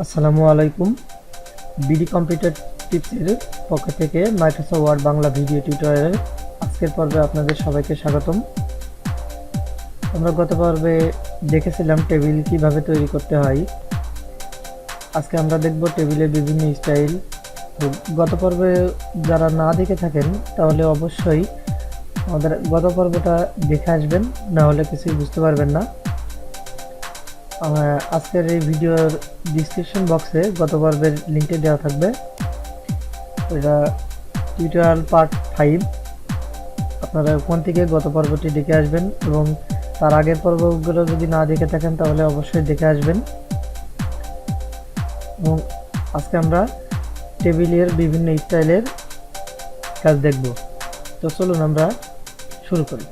আসসালামু আলাইকুম। BD computer টিপসের পক্ষ থেকে মাইক্রোসফট ওয়ার্ড বাংলা ভিডিও টিউটোরিয়ালের আজকের পর্বে আপনাদের সবাইকে স্বাগতম। আমরা গত পর্বে দেখেছিলাম টেবিল কিভাবে তৈরি করতে হয়। আজকে আমরা দেখব টেবিলের বিভিন্ন স্টাইল। তো গত পর্বে যারা না দেখে থাকেন তাহলে অবশ্যই আমাদের গত পর্বটা দেখে আসবেন, না হলে কিছুই বুঝতে পারবেন না। আজকের এই ভিডিওর ডিসক্রিপশন বক্সে গত পর্বের লিঙ্কটি দেওয়া থাকবে। এটা টিউটোরিয়াল পার্ট 5। আপনারা ওখান থেকে গত পর্বটি দেখে আসবেন এবং তার আগের পর্বগুলো যদি না দেখে থাকেন তাহলে অবশ্যই দেখে আসবেন। এবং আজকে আমরা টেবিলের বিভিন্ন স্টাইলের কাজ দেখব। তো চলুন আমরা শুরু করি।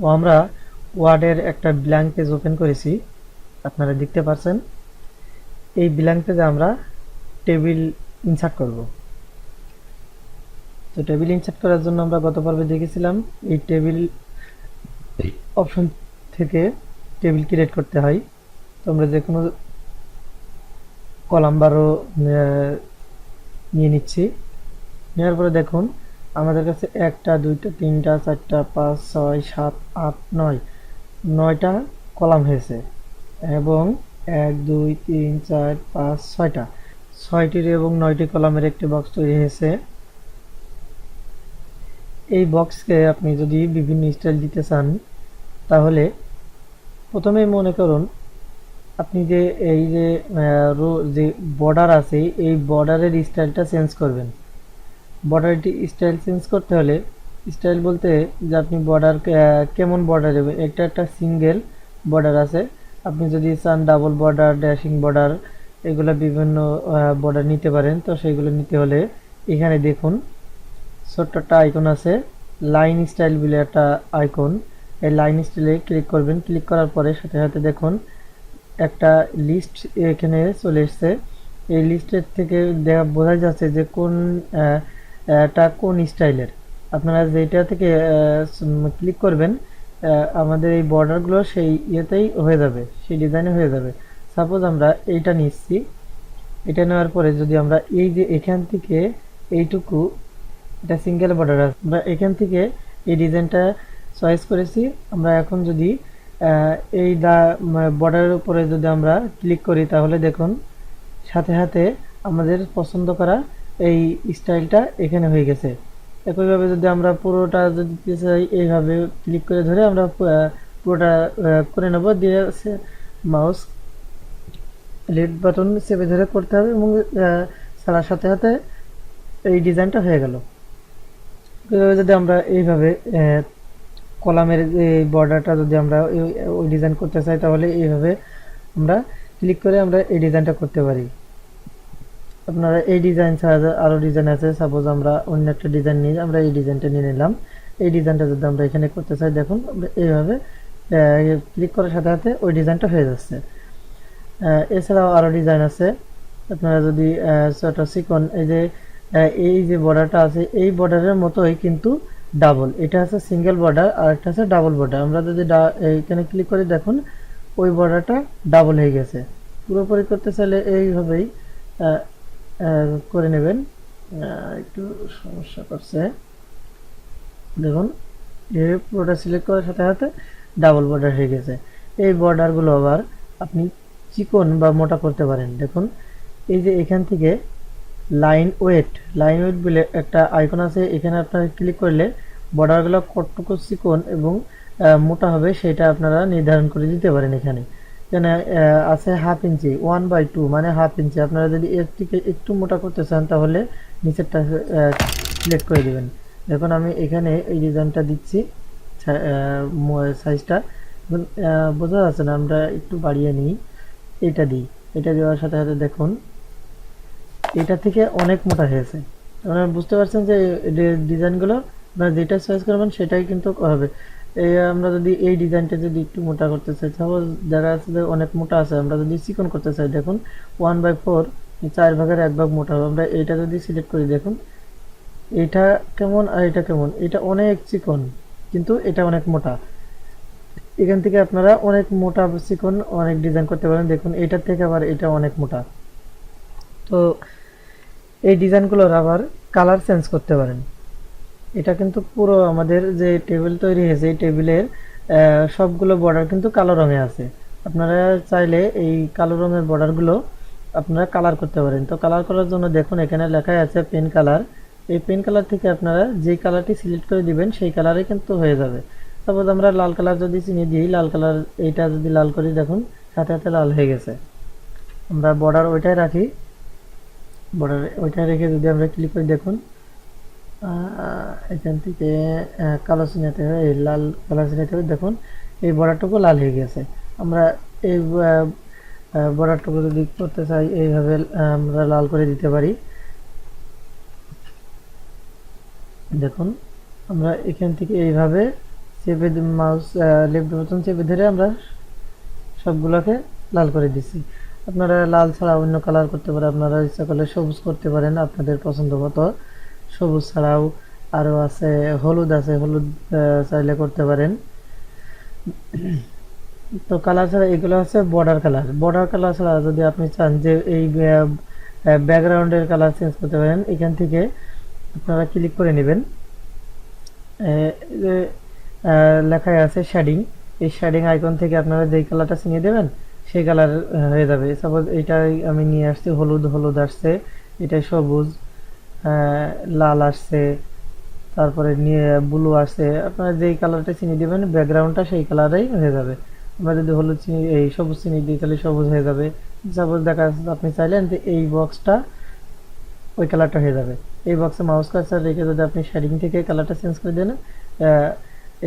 তো আমরা ওয়ার্ডের একটা ব্ল্যাঙ্ক পেজ ওপেন করেছি, আপনারা দেখতে পাচ্ছেন। এই ব্ল্যাঙ্ক পেজে আমরা টেবিল ইনসার্ট করব। তো টেবিল ইনসার্ট করার জন্য আমরা গত পর্বে দেখেছিলাম এই টেবিল অপশন থেকে টেবিল ক্রিয়েট করতে হয়। তো আমরা যে কোনো কলাম বারো নিয়ে নিচ্ছি। নেওয়ার পরে দেখুন আমাদের কাছে 1টা 2টা 3টা 4টা 5 6 7 8 9টা কলাম হয়েছে এবং 1 2 3 4 5 6টা 6টির এবং 9টি কলামের একটি বক্স তৈরি হয়েছে। এই বক্সকে আপনি যদি বিভিন্ন স্টাইল দিতে চান তাহলে প্রথমে মনে করুন আপনি যে এই যে যে বর্ডার আছে এই বর্ডারের স্টাইলটা চেঞ্জ করবেন। বর্ডারটি স্টাইল চেঞ্জ করতে হলে স্টাইল বলতে যে আপনি বর্ডার কেমন বর্ডার দেবেন। একটা সিঙ্গেল বর্ডার আছে, আপনি যদি চান ডাবল বর্ডার, ড্যাশিং বর্ডার, এগুলো বিভিন্ন বর্ডার নিতে পারেন। তো সেইগুলো নিতে হলে এখানে দেখুন ছোট্ট একটা আইকন আছে, লাইন স্টাইল বলে একটা আইকন। এই লাইন স্টাইলে ক্লিক করবেন। ক্লিক করার পরে সাথে সাথে দেখুন একটা লিস্ট এখানে চলে এসছে। এই লিস্টের থেকে বোঝা যাচ্ছে যে কোন স্টাইলের। আপনারা যেটা থেকে ক্লিক করবেন আমাদের এই বর্ডারগুলো সেই ইয়েতেই হয়ে যাবে, সেই ডিজাইনে হয়ে যাবে। সাপোজ আমরা এইটা নিচ্ছি, এটা নেওয়ার পরে যদি আমরা এই যে এখান থেকে এইটুকু, এটা সিঙ্গেল বর্ডার আছে, আমরা এখান থেকে এই ডিজাইনটা চয়েস করেছি। আমরা এখন যদি এই বর্ডারের উপরে যদি আমরা ক্লিক করি তাহলে দেখুন সাথে সাথে আমাদের পছন্দ করা এই স্টাইলটা এখানে হয়ে গেছে। একইভাবে যদি আমরা পুরোটা যদি চাই এইভাবে ক্লিক করে ধরে আমরা পুরোটা করে নেব। দিয়ে মাউস লেফট বাটন চেপে ধরে করতে হবে এবং ছাড়ার সাথে সাথে এই ডিজাইনটা হয়ে গেল। যদি আমরা এইভাবে কলামের এই বর্ডারটা যদি আমরা ওই ডিজাইন করতে চাই তাহলে এইভাবে আমরা ক্লিক করে আমরা এই ডিজাইনটা করতে পারি। আপনারা এই ডিজাইন ছাড়া আরও ডিজাইন আছে। সাপোজ আমরা অন্য একটা ডিজাইন নিয়ে আমরা এই ডিজাইনটা নিয়ে নিলাম। এই ডিজাইনটা যদি আমরা এখানে করতে চাই দেখুন আমরা এইভাবে ক্লিক করার সাথে সাথে ওই ডিজাইনটা হয়ে যাচ্ছে। এছাড়াও আরও ডিজাইন আছে। আপনারা যদি ছোট চিকন এই যে বর্ডারটা আছে এই বর্ডারের মতোই কিন্তু ডাবল, এটা আছে সিঙ্গেল বর্ডার আর একটা আছে ডাবল বর্ডার। আমরা যদি এখানে ক্লিক করে দেখুন ওই বর্ডারটা ডাবল হয়ে গেছে। পুরোপুরি করতে চাইলে এইভাবেই করে নেবেন। একটু সমস্যা করছে, দেখুন পুরোটা সিলেক্ট করার সাথে সাথে ডাবল বর্ডার হয়ে গেছে। এই বর্ডারগুলো আবার আপনি চিকন বা মোটা করতে পারেন। দেখুন এই যে এখান থেকে লাইন ওয়েট বলে একটা আইকন আছে, এখানে আপনারা ক্লিক করলে বর্ডারগুলো কতটুকু চিকন এবং মোটা হবে সেটা আপনারা নির্ধারণ করে দিতে পারেন। এখানে আছে 1/2 ইঞ্চি, 1/2 মানে 1/2 ইঞ্চি। আপনারা যদি এর থেকে একটু মোটা করতে চান তাহলে নিচেরটা সিলেক্ট করে দেবেন। দেখুন আমি এখানে এই ডিজাইনটা দিচ্ছি, সাইজটা বোঝা যাচ্ছে না, আমরা একটু বাড়িয়ে নিই, এটা দিই। এটা দেওয়ার সাথে সাথে দেখুন এটা থেকে অনেক মোটা হয়েছে। আপনারা বুঝতে পারছেন যে ডিজাইনগুলো আপনারা যেটা চয়েস করবেন সেটাই কিন্তু হবে। এই আমরা যদি এই ডিজাইনটা যদি একটু মোটা করতে চাই, সাপোজ যারা আছে যে অনেক মোটা আছে, আমরা যদি চিকন করতে চাই দেখুন 1/4 4 ভাগের 1 ভাগ মোটা হবে। আমরা এইটা যদি সিলেক্ট করি দেখুন এটা কেমন আর এটা কেমন, এটা অনেক চিকন, কিন্তু এটা অনেক মোটা। এখান থেকে আপনারা অনেক মোটা চিকন অনেক ডিজাইন করতে পারেন। দেখুন এটার থেকে আবার এটা অনেক মোটা। তো এই ডিজাইনগুলোর আবার কালার চেঞ্জ করতে পারেন। এটা কিন্তু পুরো আমাদের যে টেবিল তৈরি হয়েছে এই টেবিলের সবগুলো বর্ডার কিন্তু কালো রঙে আছে। আপনারা চাইলে এই কালো রঙের বর্ডারগুলো আপনারা কালার করতে পারেন। তো কালার করার জন্য দেখুন এখানে লেখা আছে পেন কালার। এই পেন কালার থেকে আপনারা যে কালারটি সিলেক্ট করে দিবেন সেই কালারে কিন্তু হয়ে যাবে। সাপোজ আমরা লাল কালার যদি চিনি দিই, লাল কালার এইটা যদি লাল করি, দেখুন সাথে সাথে লাল হয়ে গেছে। আমরা বর্ডার ওইটাই রাখি, বর্ডার ওইটাই রেখে যদি আমরা ক্লিক করি, দেখুন এখান থেকে কালো চিনাতে হবে, এই লাল কালার চিনাতে হবে। দেখুন এই বর্ডারটুকু লাল হয়ে গেছে। আমরা এই বর্ডারটুকু যদি করতে চাই এইভাবে আমরা লাল করে দিতে পারি। দেখুন আমরা এখান থেকে এইভাবে চেপে মাউস লেফট বাটন চেপে ধরে আমরা সবগুলোকে লাল করে দিচ্ছি। আপনারা লাল ছাড়া অন্য কালার করতে পারেন, আপনারা ইচ্ছা করলে সবুজ করতে পারেন আপনাদের পছন্দ মতো। সবুজ ছাড়াও আরও আছে হলুদ, আছে হলুদ চাইলে করতে পারেন। তো কালার ছাড়া এগুলো হচ্ছে বর্ডার কালার। বর্ডার কালার ছাড়া যদি আপনি চান যে এই ব্যাকগ্রাউন্ডের কালার চেঞ্জ করতে পারেন, এখান থেকে আপনারা ক্লিক করে নেবেন। লেখায় আছে শেডিং, এই শেডিং আইকন থেকে আপনারা যেই কালারটা চিনিয়ে দেবেন সেই কালার হয়ে যাবে। সাপোজ এইটাই আমি নিয়ে আসছি, হলুদ হলুদ আসছে, এটাই সবুজ, লাল আসছে, তারপরে নিয়ে ব্লু আসছে। আপনারা যেই কালারটা চিনিয়ে দেবেন ব্যাকগ্রাউন্ডটা সেই কালারেই হয়ে যাবে। আমরা যদি হলুদ চিনি এই সবুজ চিনি দিই তাহলে সবুজ হয়ে যাবে। সাপোজ দেখা যাচ্ছে আপনি চাইলেন যে এই বক্সটা ওই কালারটা হয়ে যাবে। এই বক্সে মাউস কার্সার রেখে যদি আপনি শেডিং থেকে কালারটা চেঞ্জ করে দেন,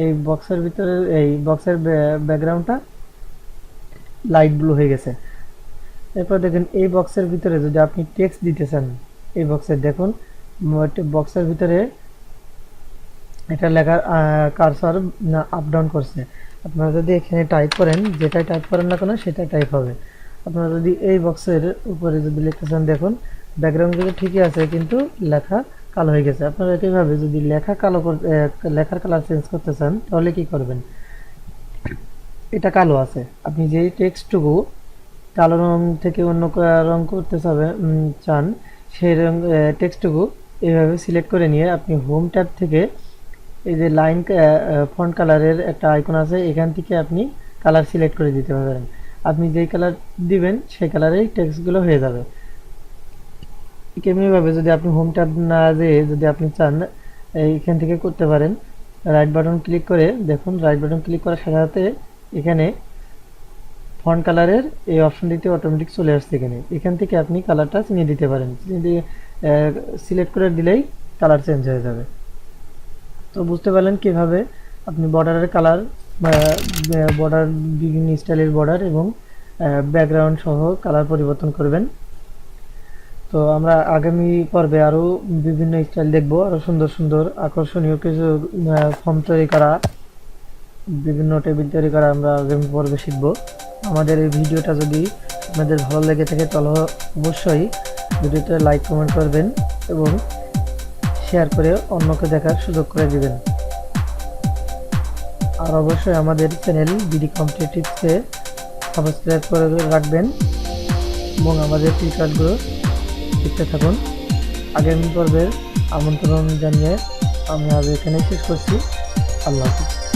এই বক্সের ভিতরে এই বক্সের ব্যাকগ্রাউন্ডটা লাইট ব্লু হয়ে গেছে। এরপর দেখুন এই বক্সের ভিতরে যদি আপনি টেক্সট দিতে চান, এই বক্সের দেখুন বক্সের ভিতরে এটা লেখার কার্সর আপ ডাউন করছে। আপনারা যদি এখানে টাইপ করেন, যেটাই টাইপ করেন না কেন সেটাই টাইপ হবে। আপনারা যদি এই বক্সের উপরে যদি লিখতে চান, দেখুন ব্যাকগ্রাউন্ডগুলো ঠিকই আছে কিন্তু লেখা কালো হয়ে গেছে। আপনারা একইভাবে যদি লেখা কালো লেখার কালার চেঞ্জ করতে চান তাহলে কি করবেন, এটা কালো আছে, আপনি যে টেক্সটটুকু কালো রং থেকে অন্য রং করতে চান সেই রং টেক্সটটুকু এইভাবে সিলেক্ট করে নিয়ে আপনি হোম ট্যাব থেকে এই যে লাইন ফন্ট কালারের একটা আইকন আছে, এখান থেকে আপনি কালার সিলেক্ট করে দিতে পারেন। আপনি যেই কালার দিবেন সেই কালারেই টেক্সটগুলো হয়ে যাবে। এমনিভাবে যদি আপনি হোম ট্যাব না যেয়ে যদি আপনি চান এইখান থেকে করতে পারেন। রাইট বাটন ক্লিক করে দেখুন, রাইট বাটন ক্লিক করার সাথে সাথে এখানে ফন্ট কালারের এই অপশনটিতে অটোমেটিক চলে আসছে। এখান থেকে আপনি কালারটা চিনিয়ে দিতে পারেন, সিলেক্ট করে দিলেই কালার চেঞ্জ হয়ে যাবে। তো বুঝতে পারলেন কিভাবে আপনি বর্ডারের কালার, বর্ডার বিভিন্ন স্টাইলের বর্ডার এবং ব্যাকগ্রাউন্ড সহ কালার পরিবর্তন করবেন। তো আমরা আগামী পর্বে আরও বিভিন্ন স্টাইল দেখব, আরও সুন্দর সুন্দর আকর্ষণীয় কিছু ফর্ম তৈরি করা, বিভিন্ন টেবিল তৈরি করা আমরা আগামী পর্বে শিখব। আমাদের এই ভিডিওটা যদি আপনাদের ভালো লেগে থাকে তাহলে অবশ্যই ভিডিওতে লাইক কমেন্ট করবেন এবং শেয়ার করে অন্যকে দেখার সুযোগ করে দিবেন। আর অবশ্যই আমাদের চ্যানেল বিডি কম্পিটিটিভসকে সাবস্ক্রাইব করে রাখবেন এবং আমাদের টিউটোরিয়ালগুলো দেখতে থাকুন। আগামী পর্বের আমন্ত্রণ জানিয়ে আমি আজ এখানে শেষ করছি। আল্লাহ হাফিজ।